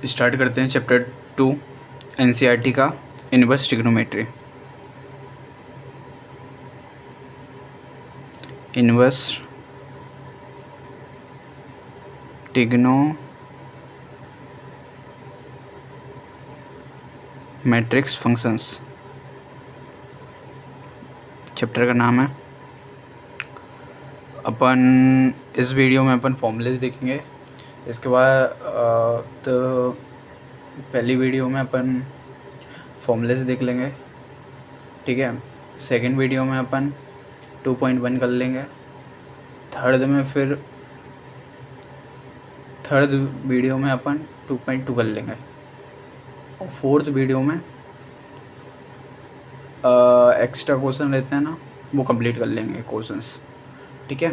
Start करते हैं chapter 2 NCERT का inverse trigonometry. Inverse trigonometrics functions chapter का नाम है। अपन इस वीडियो में अपन फॉर्मूले देखेंगे। इसके बाद तो पहली वीडियो में अपन फॉर्मूले से देख लेंगे, ठीक है। सेकंड वीडियो में अपन 2.1 कर लेंगे। थर्ड वीडियो में अपन 2.2 कर लेंगे और फोर्थ वीडियो में एक्स्ट्रा क्वेश्चन रहते हैं ना, वो कंप्लीट कर लेंगे क्वेश्चंस, ठीक है।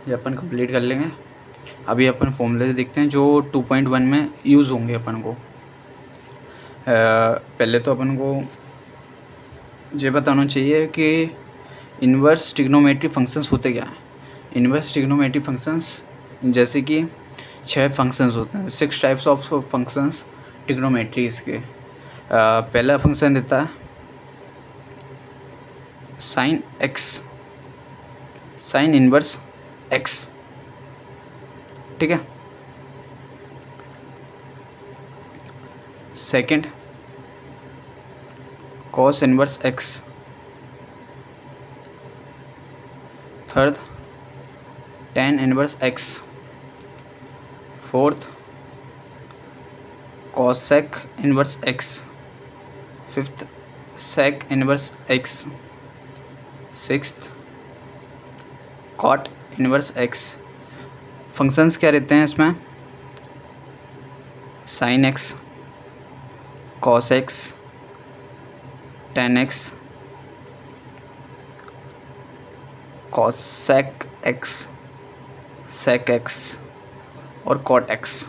ये अपन कंप्लीट कर लेंगे। अभी अपन फॉर्मूले देखते हैं जो 2.1 में यूज़ होंगे अपन को। पहले तो अपन को ये बताना चाहिए कि इन्वर्स ट्रिग्नोमेट्री फंक्शंस होते क्या हैं। इन्वर्स ट्रिग्नोमेट्री फंक्शंस जैसे कि 6 फंक्शंस होते हैं, 6 टाइप्स ऑफ फंक्शंस ट्रिग्नोमेट्री इसके। पहला फंक्शन रहता है sine x, sign inverse x, ठीक है। Second cos inverse x. Third tan inverse x. Fourth cosec inverse x. Fifth sec inverse x. Sixth cot inverse x. Functions क्या रहते हैं इसमें? sin x, cos x, tan x, cosec x, sec x और cot x।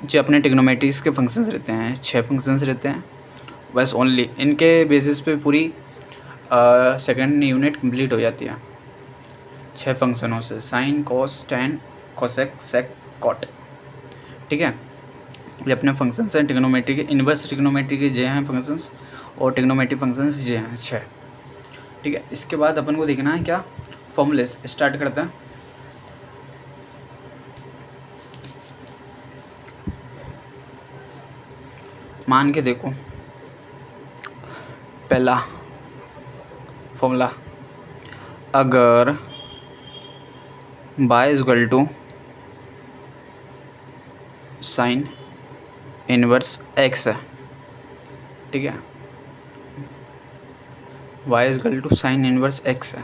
जो अपने ट्रिग्नोमेट्रीज के functions रहते हैं, 6 फंक्शंस रहते हैं बस। ओनली इनके बेसिस पे पूरी सेकंड यूनिट कंप्लीट हो जाती है 6 फंक्शनों से, sign, cos, tan, cosec, sec, cot, ठीक है। ये अपने फंक्शंस हैं ट्रिग्नोमेट्री के। इन्वर्स ट्रिग्नोमेट्री के जे हैं फंक्शंस और ट्रिग्नोमेट्री फंक्शंस जे हैं 6, ठीक है। इसके बाद अपन को देखना है क्या, फॉर्मूले स्टार्ट करते हैं। मान के देखो, पहला फॉर्मूला, अगर y is equal to sine inverse x है, ठीक है। y is equal to sine inverse x है।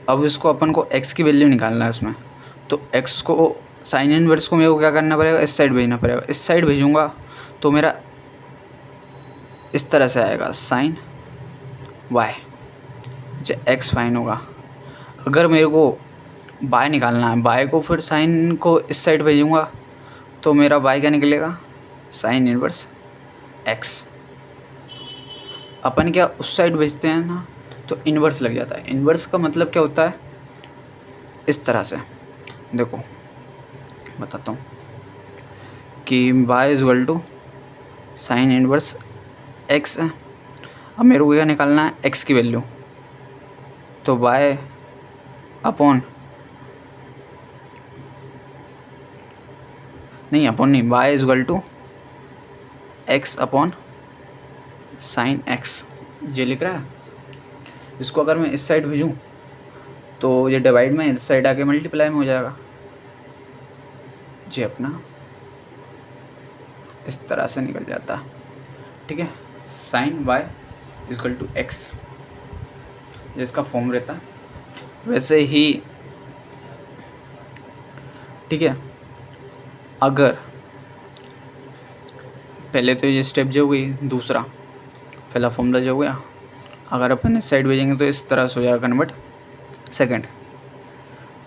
अब इसको अपन को x की वैल्यू निकालना है इसमें, तो x को साइन इन्वर्स को मेरे को क्या करना पड़ेगा, इस साइड भेजना पड़ेगा। इस साइड भेजूँगा तो मेरा इस तरह से आएगा साइन y, जो x फाइन होगा। अगर मेरे को y निकालना है, y को फिर साइन को इस साइड भेजूँगा तो मेरा y क्या निकलेगा, साइन इन्वर्स x। अपन क्या उस साइड भेजते हैं ना तो इन्वर्स लग जाता है। इन्वर्स का मतलब क्या होता है, इस तरह से देखो बताता हूँ कि y is equal to sine inverse x है। अब मेरे को क्या निकालना है, x की वैल्यू, तो y अपॉन नहीं, y is equal to x upon sine x, ये लिख रहा है। इसको अगर मैं इस साइड भेजूँ तो ये डिवाइड में इस साइड आके मल्टीप्लाई में हो जाएगा। ये अपना इस तरह से निकल जाता है, ठीक है। Sine y is equal to x, जिसका फॉर्म रहता है। वैसे ही, ठीक है, अगर पहले तो ये स्टेप जो हुई, दूसरा पहला फॉर्मूला जो हो गया, अगर अपन इस साइड भेजेंगे तो इस तरह से हो जाएगा कन्वर्ट। सेकंड,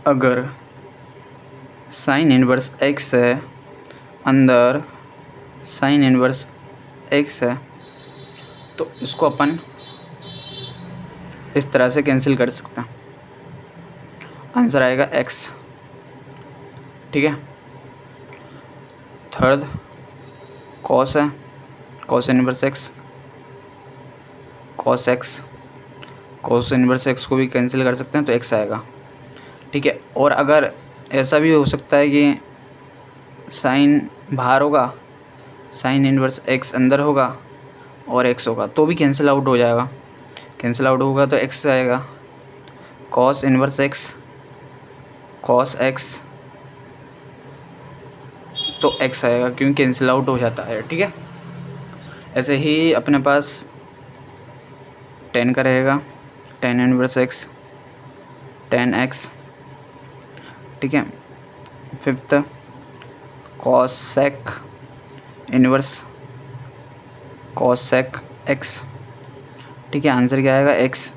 अगर साइन इन्वर्स x है, अंदर साइन इन्वर्स x है, तो इसको अपन इस तरह से कैंसिल कर सकते हैं, आंसर आएगा x, ठीक है। थर्ड कॉस है, cos inverse x, cos x, cos inverse x को भी कैंसिल कर सकते हैं तो एक्स आएगा, ठीक है। और अगर ऐसा भी हो सकता है कि साइन बाहर होगा, साइन इनवर्स एक्स अंदर होगा और एक्स होगा तो भी कैंसिल आउट हो जाएगा। कैंसिल आउट होगा तो एक्स आएगा, cos inverse x, cos x तो एक्स आएगा क्योंकि कैंसिल आउट हो जाता है, ठीक है। ऐसे ही अपने पास 10 का रहेगा, 10 इनवर्स एक्स, 10 एक्स, ठीक है। Fifth cosec inverse cosec x, ठीक है। आंसर क्या आएगा? X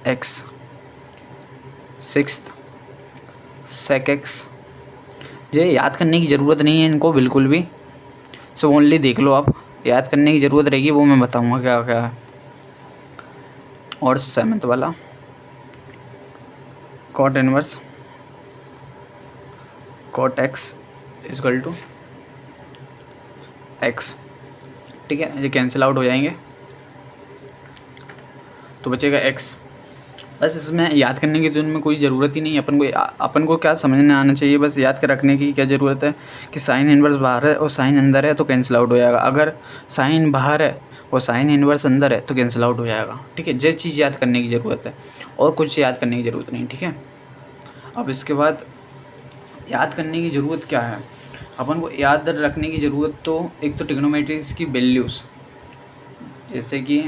x. Sixth sec x. ये याद करने की ज़रूरत नहीं है इनको बिल्कुल भी, सो ओनली देख लो आप, याद करने की ज़रूरत रहेगी वो मैं बताऊंगा क्या क्या है। और सेवंथ वाला cot inverse cot x equal to x, ठीक है। ये कैंसिल आउट हो जाएंगे तो बचेगा एक्स। बस इसमें याद करने की तो इनमें कोई ज़रूरत ही नहीं है। अपन को क्या समझने आना चाहिए, बस याद कर रखने की क्या ज़रूरत है कि साइन इनवर्स बाहर है और साइन अंदर है तो कैंसिल आउट हो जाएगा। अगर साइन बाहर है और साइन इनवर्स अंदर है तो कैंसिल आउट हो जाएगा, ठीक है। जो चीज़ याद करने की ज़रूरत है और कुछ याद करने की ज़रूरत नहीं, ठीक है। अब इसके बाद याद करने की ज़रूरत क्या है, अपन को याद रखने की ज़रूरत तो एक तो ट्रिग्नोमेट्रीज की वैल्यूज़, जैसे कि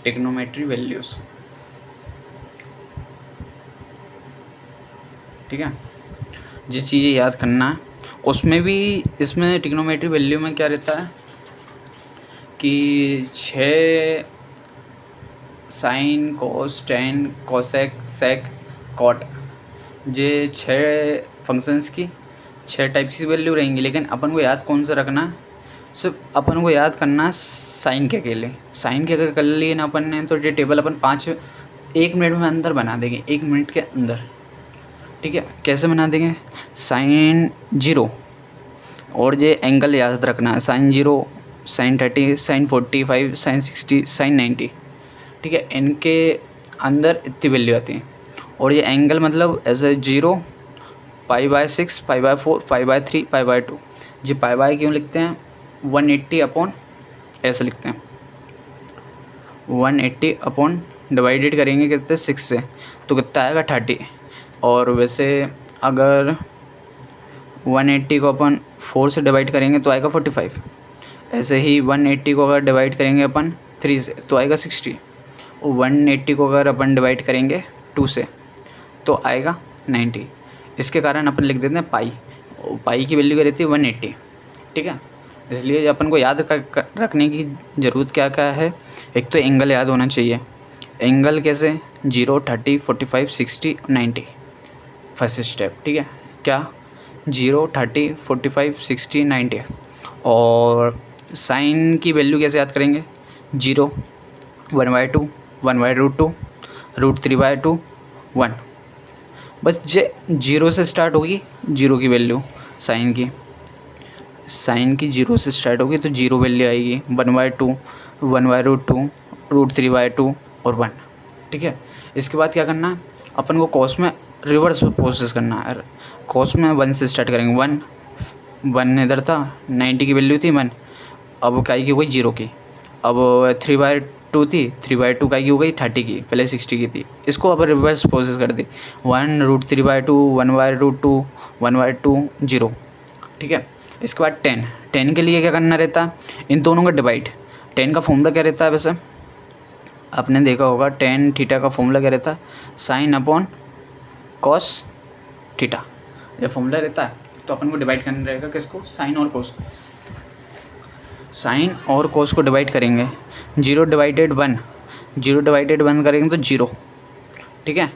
ट्रिग्नोमेट्री वैल्यूज़, ठीक है। जिस चीज़ें याद करना है उसमें भी, इसमें ट्रिग्नोमेट्री वैल्यू में क्या रहता है कि 6 sine cos tan cosec sec cot, ये 6 फंक्शंस की 6 टाइप की वैल्यू रहेंगी। लेकिन अपन को याद कौन सा रखना है, सिर्फ अपन को याद करना है साइन के अकेले। साइन के अगर कर लिए ना अपन ने तो ये टेबल अपन 1 मिनट में अंदर बना देंगे, 1 मिनट के अंदर, ठीक है। कैसे बना देंगे? साइन 0 और ये एंगल याद रखना है, sine 0, sine 30, sine 45, sine 60, sine 90, ठीक है। इनके अंदर इतनी वैल्यू आती है और ये एंगल मतलब ऐसे 0, π/6, π/4, π/3, π/2। जी π/, क्यों लिखते हैं? 180 अपॉन, ऐसे लिखते हैं 180 अपॉन, डिवाइडेड करेंगे कितने 6 से तो कितना आएगा 30। और वैसे अगर 180 को अपन 4 से डिवाइड करेंगे तो आएगा 45। ऐसे ही 180 को अगर डिवाइड करेंगे अपन 3 से तो आएगा 60। 180 को अगर अपन डिवाइड करेंगे 2 से तो आएगा 90। इसके कारण अपन लिख देते हैं पाई की वैल्यू क्या रहती है 180, ठीक है। इसलिए अपन को याद रखने की ज़रूरत क्या क्या है, एक तो एंगल याद होना चाहिए। एंगल कैसे? 0, 30, 45, 60, 90 फर्स्ट स्टेप, ठीक है। क्या? 0, 30, 45, 60, 90। और साइन की वैल्यू कैसे याद करेंगे? 0, 1/2, 1/√2, √3/2, 1। बस 0 से स्टार्ट होगी, 0 की वैल्यू साइन की 0 से स्टार्ट होगी तो 0 वैल्यू आएगी, 1/2, 1/√2, √3/2 और 1, ठीक है। इसके बाद क्या करना है, अपन को कॉस में रिवर्स प्रोसेस करना है। कॉस में 1 से स्टार्ट करेंगे, 1 इधर था, 90 की वैल्यू थी 1, अब काय की हो गई 0 की। अब 3/2 थी, 3/2 काय की हो गई 30 की, पहले 60 की थी। इसको अब रिवर्स प्रोसेस कर दी, 1 √3/2, 1/√2, 1/2, 0, ठीक है। इसके बाद 10 के लिए क्या करना रहता है, इन दोनों का डिवाइड। 10 का फॉर्मूला क्या रहता है? वैसे आपने देखा होगा, tan थीटा का फॉर्मूला क्या रहता है? साइन अपॉन कॉस थीटा, ये फॉर्मूला रहता है। तो अपन को डिवाइड करना रहेगा किसको? साइन और कॉस को। साइन और कॉस को डिवाइड करेंगे, 0 डिवाइडेड 1, 0 डिवाइडेड 1 करेंगे तो 0, ठीक है।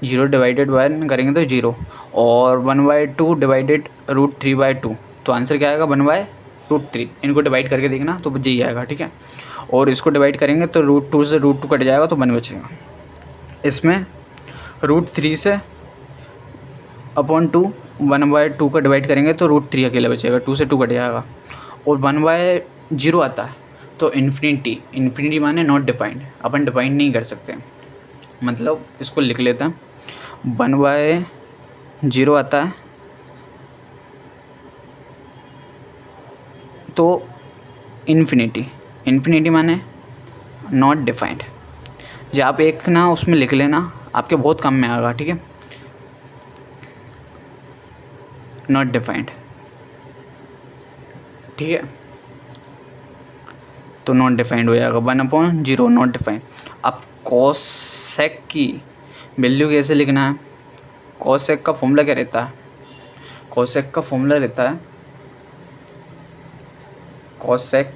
0 डिवाइडेड 1 करेंगे तो 0, और 1/2 डिवाइडेड √3/2 तो आंसर क्या आएगा? 1/√3। इनको डिवाइड करके देखना तो यही आएगा, ठीक है। और इसको डिवाइड करेंगे तो √2 से √2 कट जाएगा तो 1 बचेगा। इसमें √3 से अपॉन 2 1/2 का डिवाइड करेंगे तो √3 अकेले बचेगा, 2 से 2 कट जाएगा। और 1/0 आता है तो इन्फिनिटी माने नॉट डिफाइंड, अपन डिफाइंड नहीं कर सकते। मतलब इसको लिख लेते हैं, 1/0 आता है तो इन्फिनिटी माने नॉट डिफाइंड। जब आप एक ना उसमें लिख लेना, आपके बहुत कम में आएगा, ठीक है। नॉट डिफाइंड, ठीक है, तो नॉट डिफाइंड हो जाएगा 1/0 नॉट डिफाइंड। अब कॉसेक की वैल्यू कैसे लिखना है? कॉसेक का फॉर्मूला क्या रहता है? कॉसेक का फॉर्मूला रहता है cosec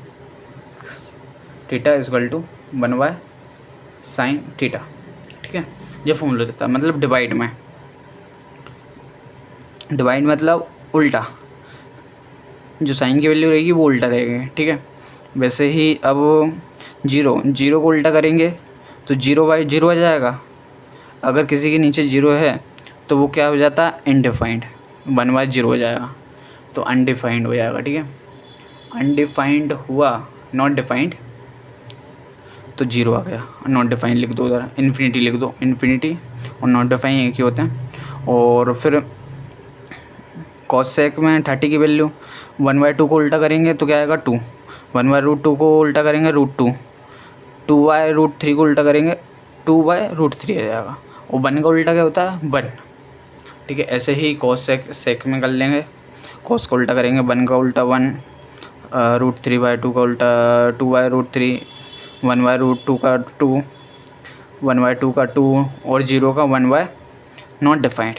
theta equal to 1/sin theta, ठीक है। ये फॉर्मूला रहता है, मतलब डिवाइड मतलब उल्टा, जो साइन की वैल्यू रहेगी वो उल्टा रहेगी, ठीक है। वैसे ही अब 0 को उल्टा करेंगे तो 0/0 आ जाएगा। अगर किसी के नीचे 0 है तो वो क्या हो जाता है? अनडिफाइंड, 1/0 हो जाएगा तो अनडिफाइंड हो जाएगा, ठीक है। अनडिफाइंड हुआ, नॉट डिफाइंड तो 0 आ गया। नॉट डिफाइंड लिख दो, उधर इन्फिनिटी लिख दो, इन्फिनिटी और नॉट डिफाइंड एक ही होते हैं। और फिर कॉसेक में 30 की वैल्यू 1/2 को उल्टा करेंगे तो क्या आएगा? 2, 1/√2 को उल्टा करेंगे √2, 2/√3 को उल्टा करेंगे 2/√3 आ जाएगा। और 1 का उल्टा क्या होता है? 1, ठीक है। ऐसे ही कॉसेक में कर लेंगे, कॉस का उल्टा करेंगे 1 का उल्टा 1, √3/2 का उल्टा 2/√3, 1/√2 का 2, 1/2 का 2 और 0 का 1/ नॉट डिफाइंड।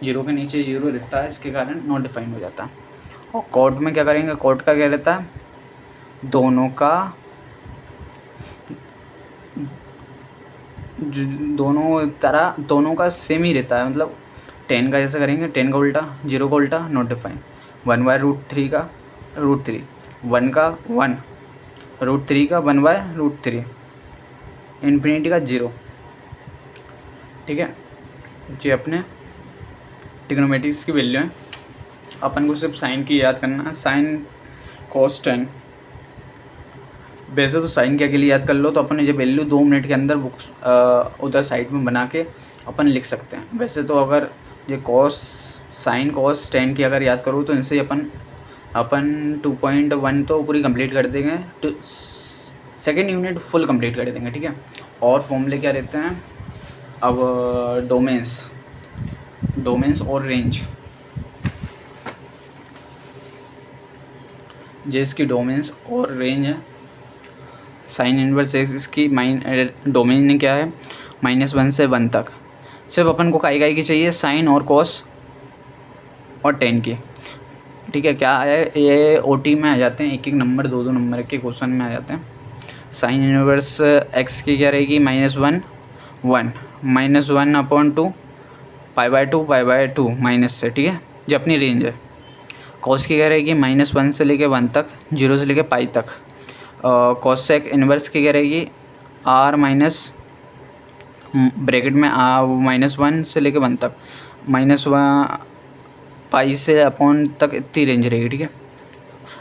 0 के नीचे 0 रहता है, इसके कारण नॉट डिफाइंड हो जाता है। और कॉट में क्या करेंगे? कॉट का क्या रहता है? दोनों का सेम ही रहता है। मतलब 10 का जैसे करेंगे, 10 का उल्टा 0 का उल्टा नॉट डिफाइंड, 1/√3 का √3, 1 का 1, √3 का 1/√3, इन्फिनिटी का 0, ठीक है। जी अपने ट्रिग्नोमेट्रिक्स की वैल्यू है। अपन को सिर्फ साइन की याद करना है, साइन cos 10। वैसे तो साइन के अकेले याद कर लो तो अपन ये वैल्यू 2 मिनट के अंदर बुक्स उधर साइड में बना के अपन लिख सकते हैं। वैसे तो अगर ये साइन cos 10 की अगर याद करो तो इनसे अपन 2.1 तो पूरी कंप्लीट कर देंगे, तो सेकेंड यूनिट फुल कंप्लीट कर देंगे, ठीक है। और फॉर्मूले क्या रहते हैं? अब डोमेन्स और रेंज, जिसकी डोमेन्स और रेंज है साइन इनवर्स इसकी डोमेन क्या है? -1 से 1 तक। सिर्फ अपन को काई की चाहिए? साइन और कॉस और 10 की, ठीक है। क्या है ये OT में आ जाते हैं, एक नंबर 2 नंबर के क्वेश्चन में आ जाते हैं। साइन इनवर्स x की क्या रहेगी? -1 1 -1/2 π/2 माइनस से, ठीक है। जो अपनी रेंज है। कॉस की क्या रहेगी? -1 से लेके 1 तक, 0 से लेके पाई तक। कॉसेक इन्वर्स की क्या रहेगी? r माइनस ब्रैकेट में -1 से लेके 1 तक, -1 पाई से अपॉन तक इतनी रेंज रहेगी, ठीक है।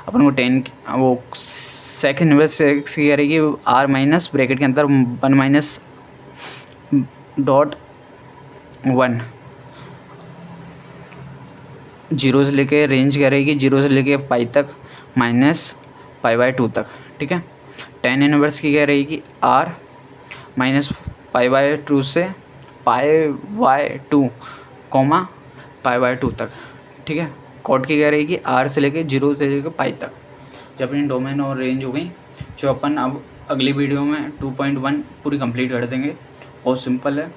अपन को 10 वो सेक इन्वर्स एक्स की क्या रहेगी? r माइनस ब्रैकेट के अंदर 1-1 0 से लेके रेंज क्या रहेगी? 0 से लेके पाई तक -π/2 तक, ठीक है। tan इनवर्स की क्या रहेगी? r -π/2 से π/2 π/2 तक, ठीक है। कॉट की क्या रहेगी? r से लेके 0 से लेके पाई तक। जब अपनी डोमेन और रेंज हो गई, जो अपन अब अगली वीडियो में 2.1 पूरी कंप्लीट कर देंगे। बहुत सिंपल है,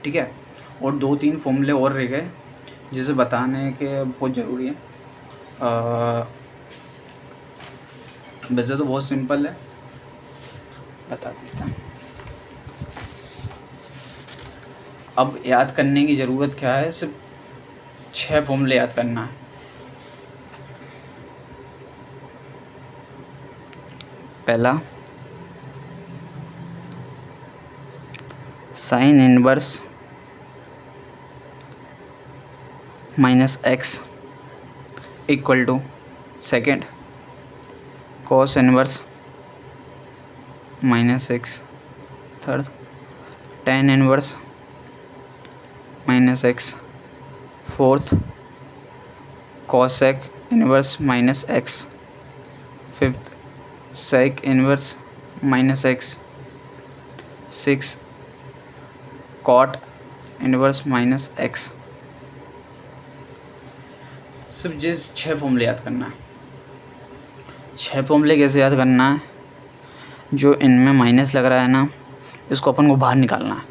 ठीक है। और 2-3 फॉर्मूले और रह गए जिसे बताने के बहुत ज़रूरी है। वैसे तो बहुत सिंपल है, बता देता हूँ। अब याद करने की ज़रूरत क्या है? सिर्फ 6 फॉर्मूले याद करना है। पहला sine inverse minus x equal to second cos inverse minus x third tan inverse minus x fourth cosec inverse minus x fifth sec inverse minus x six cot inverse minus x. सिर्फ ये 6 फॉर्मूले याद करना है। 6 फॉर्मूले कैसे याद करना है? जो इनमें माइनस लग रहा है ना, इसको अपन को बाहर निकालना है।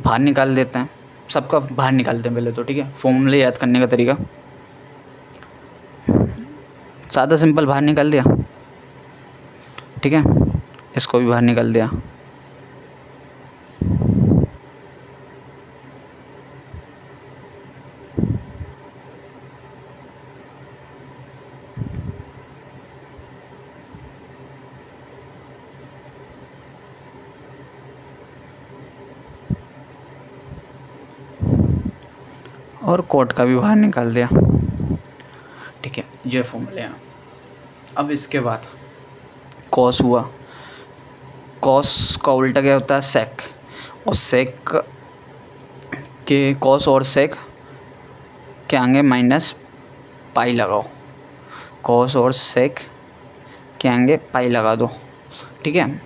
बाहर निकाल देते हैं, सबका बाहर निकालते हैं पहले तो, ठीक है। फॉर्मूले याद करने का तरीका सादा सिंपल, बाहर निकाल दिया, ठीक है। इसको भी बाहर निकाल दिया, और कोट का भी बाहर निकाल दिया, ठीक है। ये फॉर्मूले हैं। अब इसके बाद कॉस हुआ, कॉस का उल्टा क्या होता है? सेक। और सेक के कॉस और सेक के आगे माइनस पाई लगाओ, कॉस और सेक के आगे पाई लगा दो, ठीक है।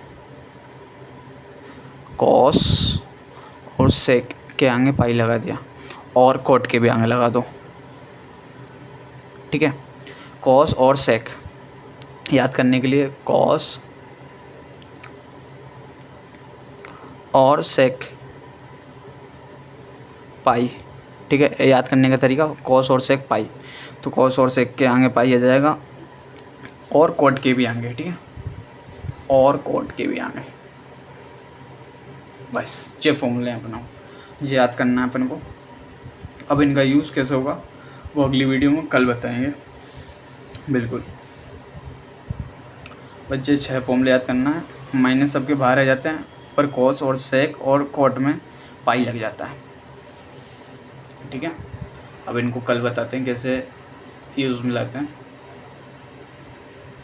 कॉस और सेक के आगे पाई लगा दिया और कोट के भी आगे लगा दो, ठीक है। कॉस और सेक याद करने के लिए कॉस और सेक पाई, ठीक है। याद करने का तरीका कॉस और सेक पाई, तो कॉस और सेक के आगे पाई आ जाएगा और कोट के भी आगे, ठीक है, और कोट के भी आगे। बस ये फॉर्मूले हैं अपना, ये याद करना है अपन को। अब इनका यूज़ कैसे होगा वो अगली वीडियो में कल बताएंगे, बिल्कुल। बच्चे 6 फॉर्मूले याद करना है। माइनस सबके बाहर आ जाते हैं, पर कॉस और सेक और कोट में पाई लग जाता है, ठीक है। अब इनको कल बताते हैं कैसे यूज़ में लाते हैं।